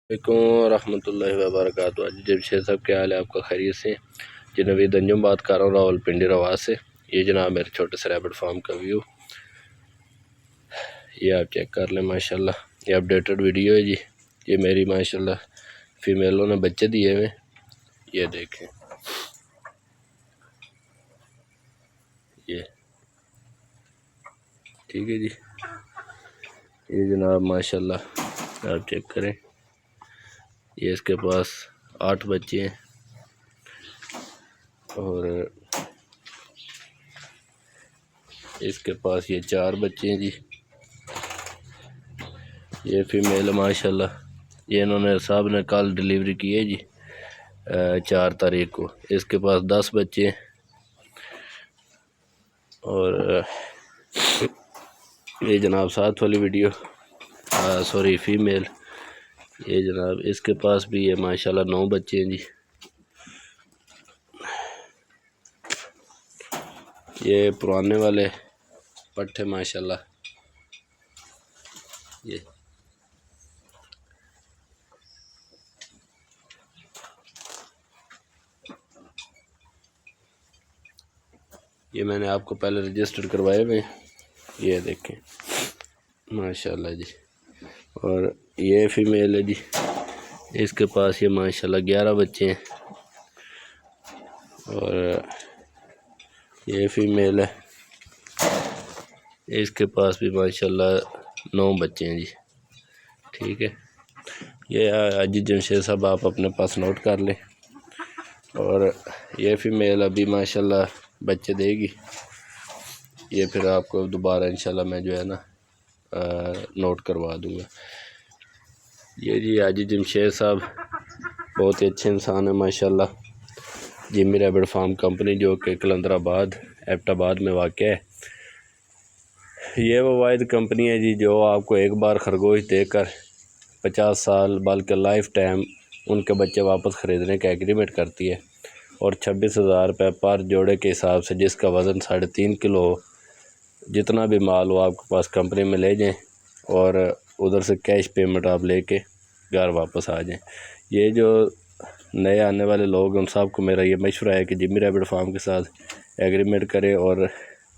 علیکم ورحمۃ اللہ وبرکاتہ۔ جب شیر صاحب کیا حال ہے؟ آپ کا خیریت سے؟ جی نوید انجم بات کر رہا ہوں راول پنڈی روا سے۔ یہ جناب میرے چھوٹے سے ریبٹ فارم کا ویو، یہ آپ چیک کر لیں ماشاءاللہ۔ یہ اپڈیٹڈ ویڈیو ہے جی۔ یہ میری ماشاءاللہ فیمیلوں نے بچے دیے ہوئے، یہ دیکھیں، یہ ٹھیک ہے جی۔ یہ جناب ماشاءاللہ آپ چیک کریں، یہ اس کے پاس 8 بچے ہیں اور اس کے پاس یہ 4 بچے ہیں جی۔ یہ فیمیل ماشاءاللہ، یہ انہوں نے صاحب نے کل ڈیلیوری کی ہے جی 4 تاریخ کو۔ اس کے پاس 10 بچے ہیں اور یہ جناب 7 والی ویڈیو سوری فیمیل، یہ جناب اس کے پاس بھی یہ ماشاءاللہ 9 بچے ہیں جی۔ یہ پرانے والے پٹھے ماشاءاللہ، یہ میں نے آپ کو پہلے رجسٹر کروائے ہوئے، یہ دیکھیں ماشاءاللہ جی۔ اور یہ فیمیل ہے جی، اس کے پاس یہ ماشاءاللہ 11 بچے ہیں اور یہ فیمیل ہے، اس کے پاس بھی ماشاءاللہ 9 بچے ہیں جی، ٹھیک ہے۔ یہ عجیب جمشید صاحب آپ اپنے پاس نوٹ کر لیں۔ اور یہ فیمیل ابھی ماشاءاللہ بچے دے گی، یہ پھر آپ کو دوبارہ انشاءاللہ میں جو ہے نا نوٹ کروا دوں گا۔ یہ جی عجیب جمشید صاحب بہت ہی اچھے انسان ہیں ماشاءاللہ۔ جمی ریبٹ فارم کمپنی جو کہ کلندر آباد ایبٹ آباد میں واقع ہے، یہ وہ واحد کمپنی ہے جی جو آپ کو ایک بار خرگوش دے کر 50 سال بلکہ لائف ٹائم ان کے بچے واپس خریدنے کا ایگریمنٹ کرتی ہے، اور 26,000 روپے پر جوڑے کے حساب سے، جس کا وزن 3.5 کلو ہو، جتنا بھی مال ہو آپ کے پاس کمپنی میں لے جائیں اور ادھر سے کیش پیمنٹ آپ لے کے گھر واپس آ جائیں۔ یہ جو نئے آنے والے لوگ ہیں ان سب کو میرا یہ مشورہ ہے کہ جمی ریبٹ فارم کے ساتھ ایگریمنٹ کریں اور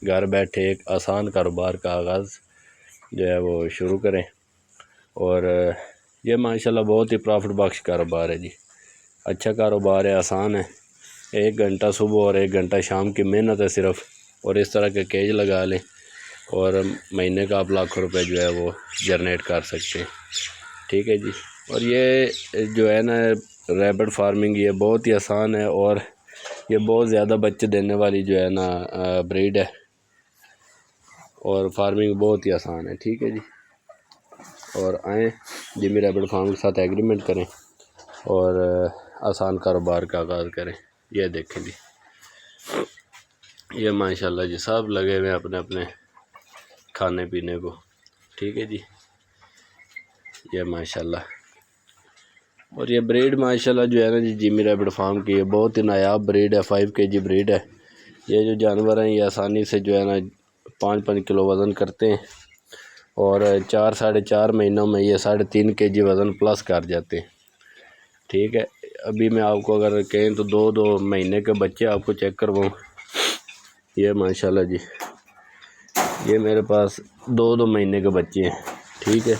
گھر بیٹھے ایک آسان کاروبار کا آغاز جو ہے وہ شروع کریں۔ اور یہ ماشاءاللہ بہت ہی پرافٹ بخش کاروبار ہے جی، اچھا کاروبار ہے، آسان ہے۔ 1 گھنٹہ صبح اور 1 گھنٹہ شام کی محنت ہے صرف، اور اس طرح کے کیج لگا لیں اور مہینے کا آپ لاکھوں روپے جو ہے وہ جنریٹ کر سکتے ہیں، ٹھیک ہے جی۔ اور یہ جو ہے نا ریبٹ فارمنگ یہ بہت ہی آسان ہے، اور یہ بہت زیادہ بچے دینے والی جو ہے نا بریڈ ہے، اور فارمنگ بہت ہی آسان ہے، ٹھیک ہے جی۔ اور آئیں جمی ریبٹ فارم کے ساتھ ایگریمنٹ کریں اور آسان کاروبار کا آغاز کریں۔ یہ دیکھیں جی، یہ ماشاءاللہ جی سب لگے ہوئے اپنے اپنے کھانے پینے کو، ٹھیک ہے جی۔ یہ ماشاءاللہ، اور یہ بریڈ ماشاءاللہ جو ہے نا جی جمی ریبٹ فارم کی، یہ بہت ہی نایاب بریڈ ہے، 5 kg بریڈ ہے۔ یہ جو جانور ہیں یہ آسانی سے جو ہے نا 5 کلو وزن کرتے ہیں، اور 4-4.5 مہینوں میں یہ 3.5 kg وزن پلس کر جاتے ہیں، ٹھیک ہے۔ ابھی میں آپ کو اگر کہیں تو 2 مہینے کے بچے آپ کو چیک کرواؤں، یہ ماشاءاللہ جی یہ میرے پاس 2 مہینے کے بچے ہیں، ٹھیک ہے۔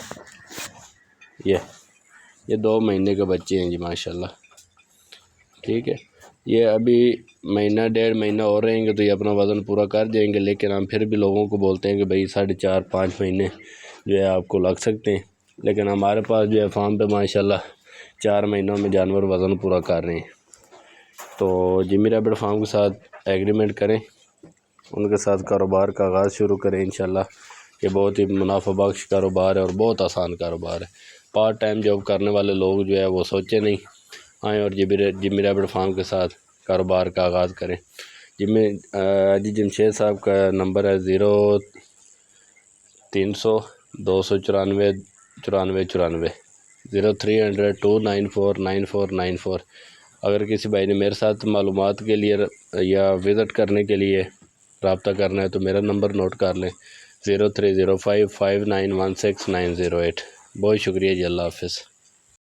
یہ 2 مہینے کے بچے ہیں جی ماشاءاللہ، ٹھیک ہے۔ یہ ابھی 1.5 مہینہ اور رہیں گے تو یہ اپنا وزن پورا کر جائیں گے، لیکن ہم پھر بھی لوگوں کو بولتے ہیں کہ بھائی 4.5-5 مہینے جو ہے آپ کو لگ سکتے ہیں، لیکن ہمارے پاس جو ہے فارم پہ ماشاءاللہ 4 مہینوں میں جانور وزن پورا کر رہے ہیں۔ تو جمی ریبٹ فارم کے ساتھ ایگریمنٹ کریں، ان کے ساتھ کاروبار کا آغاز شروع کریں انشاءاللہ۔ یہ بہت ہی منافع بخش کاروبار ہے اور بہت آسان کاروبار ہے۔ پارٹ ٹائم جاب کرنے والے لوگ جو ہے وہ سوچے نہیں، آئیں اور جمی ریبٹ فارم کے ساتھ کاروبار کا آغاز کریں۔ جی جمشید صاحب کا نمبر ہے 0300 294 9494 0300 294 9494۔ اگر کسی بھائی نے میرے ساتھ معلومات کے لیے یا وزٹ کرنے کے لیے رابطہ کرنا ہے تو میرا نمبر نوٹ کر لیں 0305 5916 908۔ بہت شکریہ جی، اللہ حافظ۔